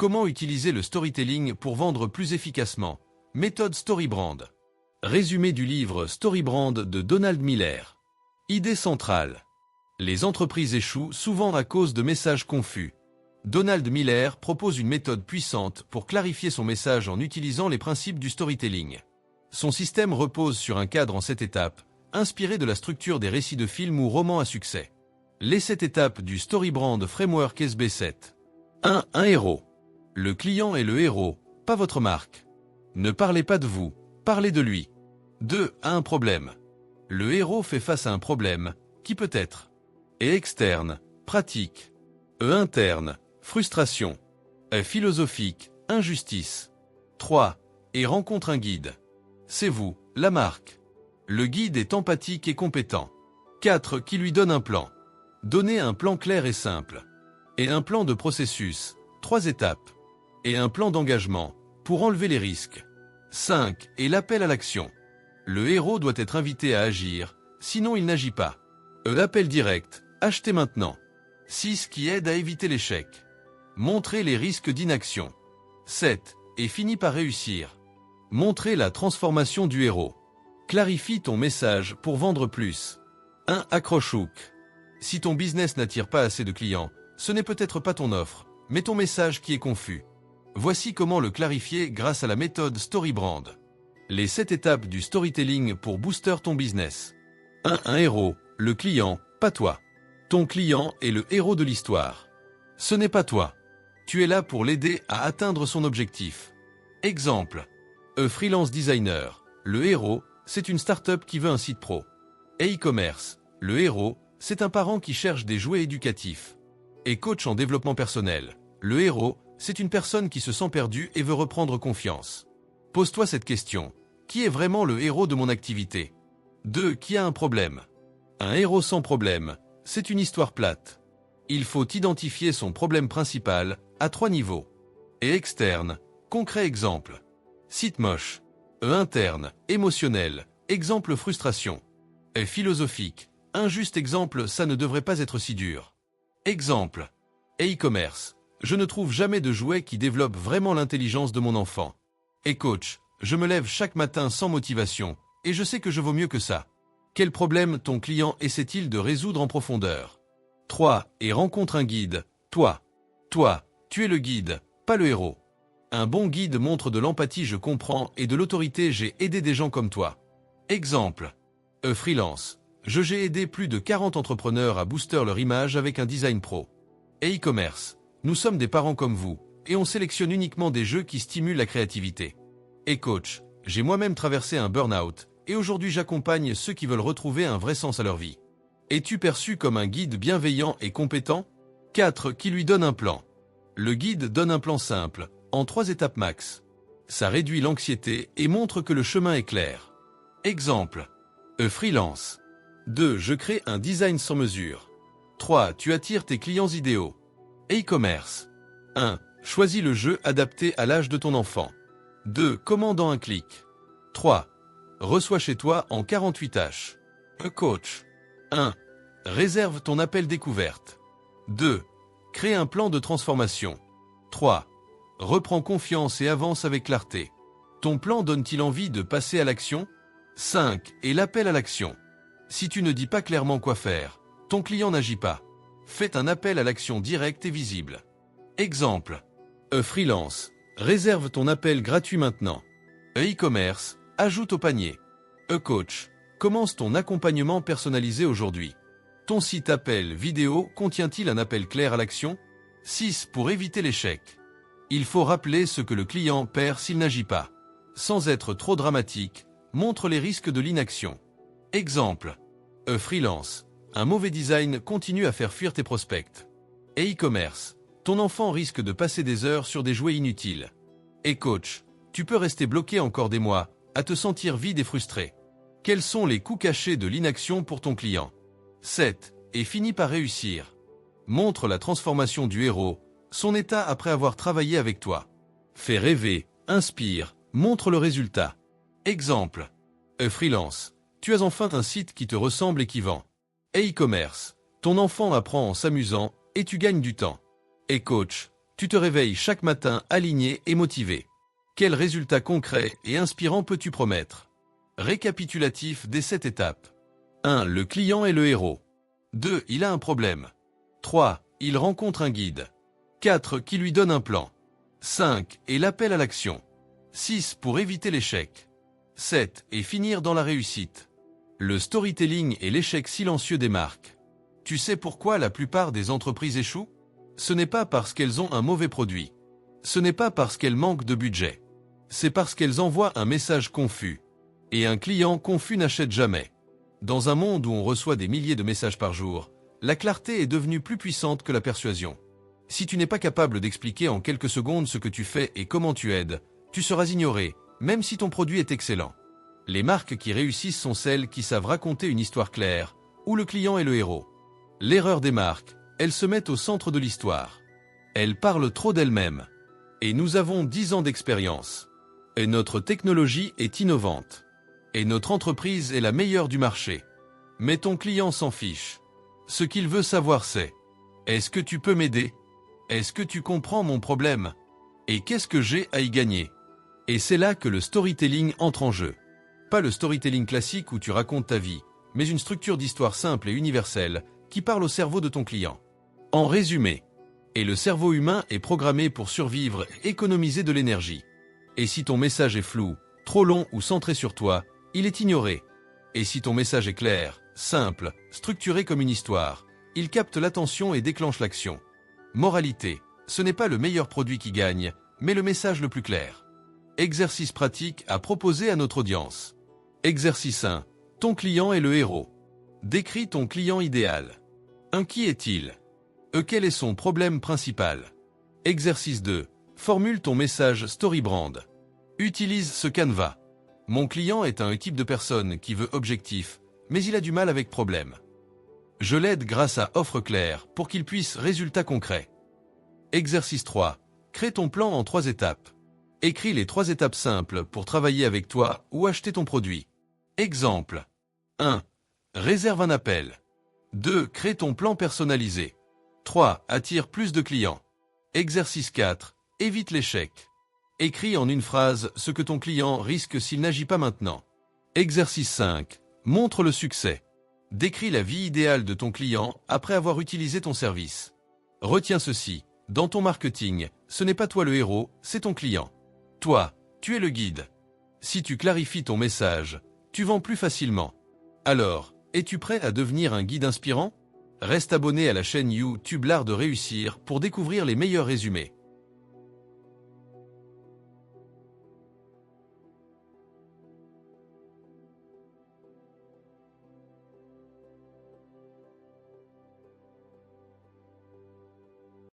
Comment utiliser le storytelling pour vendre plus efficacement? Méthode Storybrand. Résumé du livre Storybrand de Donald Miller. Idée centrale. Les entreprises échouent souvent à cause de messages confus. Donald Miller propose une méthode puissante pour clarifier son message en utilisant les principes du storytelling. Son système repose sur un cadre en 7 étapes, inspiré de la structure des récits de films ou romans à succès. Les 7 étapes du Storybrand Framework SB7. 1. Un héros. Le client est le héros, pas votre marque. Ne parlez pas de vous, parlez de lui. 2. Un problème. Le héros fait face à un problème, qui peut être et externe, pratique, interne, frustration, philosophique, injustice. 3. Et rencontre un guide. C'est vous, la marque. Le guide est empathique et compétent. 4. Qui lui donne un plan. Donnez un plan clair et simple. Et un plan de processus, 3 étapes. Et un plan d'engagement, pour enlever les risques. 5. Et l'appel à l'action. Le héros doit être invité à agir, sinon il n'agit pas. Appel direct, achetez maintenant. 6. Qui aide à éviter l'échec. Montrez les risques d'inaction. 7. Et finit par réussir. Montrez la transformation du héros. Clarifie ton message pour vendre plus. 1. Accroche-hook. Si ton business n'attire pas assez de clients, ce n'est peut-être pas ton offre, mais ton message qui est confus. Voici comment le clarifier grâce à la méthode Storybrand. Les 7 étapes du storytelling pour booster ton business. 1. Un héros, le client, pas toi. Ton client est le héros de l'histoire. Ce n'est pas toi. Tu es là pour l'aider à atteindre son objectif. Exemple. Freelance designer. Le héros, c'est une start-up qui veut un site pro. E-commerce. Le héros, c'est un parent qui cherche des jouets éducatifs. Et coach en développement personnel. Le héros, c'est une personne qui se sent perdue et veut reprendre confiance. Pose-toi cette question. Qui est vraiment le héros de mon activité? 2. Qui a un problème? Un héros sans problème, c'est une histoire plate. Il faut identifier son problème principal à 3 niveaux. Et externe, concret exemple. Site moche. Interne, émotionnel, exemple frustration. Et philosophique, injuste exemple ça ne devrait pas être si dur. Exemple. E-commerce. Je ne trouve jamais de jouet qui développe vraiment l'intelligence de mon enfant. Et coach. Je me lève chaque matin sans motivation, et je sais que je vaux mieux que ça. Quel problème ton client essaie-t-il de résoudre en profondeur? 3. Et rencontre un guide. Toi. Toi, tu es le guide, pas le héros. Un bon guide montre de l'empathie je comprends et de l'autorité j'ai aidé des gens comme toi. Exemple. Freelance. J'ai aidé plus de 40 entrepreneurs à booster leur image avec un design pro. E-commerce. Nous sommes des parents comme vous, et on sélectionne uniquement des jeux qui stimulent la créativité. Et coach, j'ai moi-même traversé un burn-out, et aujourd'hui j'accompagne ceux qui veulent retrouver un vrai sens à leur vie. Es-tu perçu comme un guide bienveillant et compétent? 4. Qui lui donne un plan. Le guide donne un plan simple, en 3 étapes max. Ça réduit l'anxiété et montre que le chemin est clair. Exemple. Freelance. 2. Je crée un design sans mesure. 3. Tu attires tes clients idéaux. E-commerce. 1. Choisis le jeu adapté à l'âge de ton enfant. 2. Commande en un clic. 3. Reçois chez toi en 48 h. Coach. 1. Réserve ton appel découverte. 2. Crée un plan de transformation. 3. Reprends confiance et avance avec clarté. Ton plan donne-t-il envie de passer à l'action? 5. Et l'appel à l'action. Si tu ne dis pas clairement quoi faire, ton client n'agit pas. Faites un appel à l'action direct et visible. Exemple. Freelance. Réserve ton appel gratuit maintenant. E-commerce. Ajoute au panier. Coach. Commence ton accompagnement personnalisé aujourd'hui. Ton site appel vidéo contient-il un appel clair à l'action? 6. Pour éviter l'échec. Il faut rappeler ce que le client perd s'il n'agit pas. Sans être trop dramatique, montre les risques de l'inaction. Exemple. Freelance. Un mauvais design continue à faire fuir tes prospects. E-commerce. Ton enfant risque de passer des heures sur des jouets inutiles. Et coach. Tu peux rester bloqué encore des mois, à te sentir vide et frustré. Quels sont les coûts cachés de l'inaction pour ton client? 7. Et finit par réussir. Montre la transformation du héros, son état après avoir travaillé avec toi. Fais rêver, inspire, montre le résultat. Exemple. Freelance. Tu as enfin un site qui te ressemble et qui vend. E-commerce. Ton enfant apprend en s'amusant et tu gagnes du temps. Et coach. Tu te réveilles chaque matin aligné et motivé. Quels résultats concrets et inspirants peux-tu promettre? Récapitulatif des 7 étapes. 1. Le client est le héros. 2. Il a un problème. 3. Il rencontre un guide. 4. Qui lui donne un plan. 5. Et l'appel à l'action. 6. Pour éviter l'échec. 7. Et finir dans la réussite. Le storytelling est l'échec silencieux des marques. Tu sais pourquoi la plupart des entreprises échouent? Ce n'est pas parce qu'elles ont un mauvais produit. Ce n'est pas parce qu'elles manquent de budget. C'est parce qu'elles envoient un message confus. Et un client confus n'achète jamais. Dans un monde où on reçoit des milliers de messages par jour, la clarté est devenue plus puissante que la persuasion. Si tu n'es pas capable d'expliquer en quelques secondes ce que tu fais et comment tu aides, tu seras ignoré, même si ton produit est excellent. Les marques qui réussissent sont celles qui savent raconter une histoire claire, où le client est le héros. L'erreur des marques, elles se mettent au centre de l'histoire. Elles parlent trop d'elles-mêmes. Et nous avons 10 ans d'expérience. Et notre technologie est innovante. Et notre entreprise est la meilleure du marché. Mais ton client s'en fiche. Ce qu'il veut savoir c'est: est-ce que tu peux m'aider? Est-ce que tu comprends mon problème? Et qu'est-ce que j'ai à y gagner? Et c'est là que le storytelling entre en jeu. Pas le storytelling classique où tu racontes ta vie, mais une structure d'histoire simple et universelle qui parle au cerveau de ton client. En résumé, et le cerveau humain est programmé pour survivre et économiser de l'énergie. Et si ton message est flou, trop long ou centré sur toi, il est ignoré. Et si ton message est clair, simple, structuré comme une histoire, il capte l'attention et déclenche l'action. Moralité, ce n'est pas le meilleur produit qui gagne, mais le message le plus clair. Exercice pratique à proposer à notre audience. Exercice 1. Ton client est le héros. Décris ton client idéal. Qui est-il? Quel est son problème principal? Exercice 2. Formule ton message StoryBrand. Utilise ce canevas. Mon client est un type de personne qui veut objectif, mais il a du mal avec problème. Je l'aide grâce à offre claire pour qu'il puisse résultats concrets. Exercice 3. Crée ton plan en 3 étapes. Écris les 3 étapes simples pour travailler avec toi ou acheter ton produit. Exemple. 1. Réserve un appel. 2. Crée ton plan personnalisé. 3. Attire plus de clients. Exercice 4. Évite l'échec. Écris en une phrase ce que ton client risque s'il n'agit pas maintenant. Exercice 5. Montre le succès. Décris la vie idéale de ton client après avoir utilisé ton service. Retiens ceci, dans ton marketing, ce n'est pas toi le héros, c'est ton client. Toi, tu es le guide. Si tu clarifies ton message, tu vends plus facilement. Alors, es-tu prêt à devenir un guide inspirant? Reste abonné à la chaîne YouTube L'Art de Réussir pour découvrir les meilleurs résumés.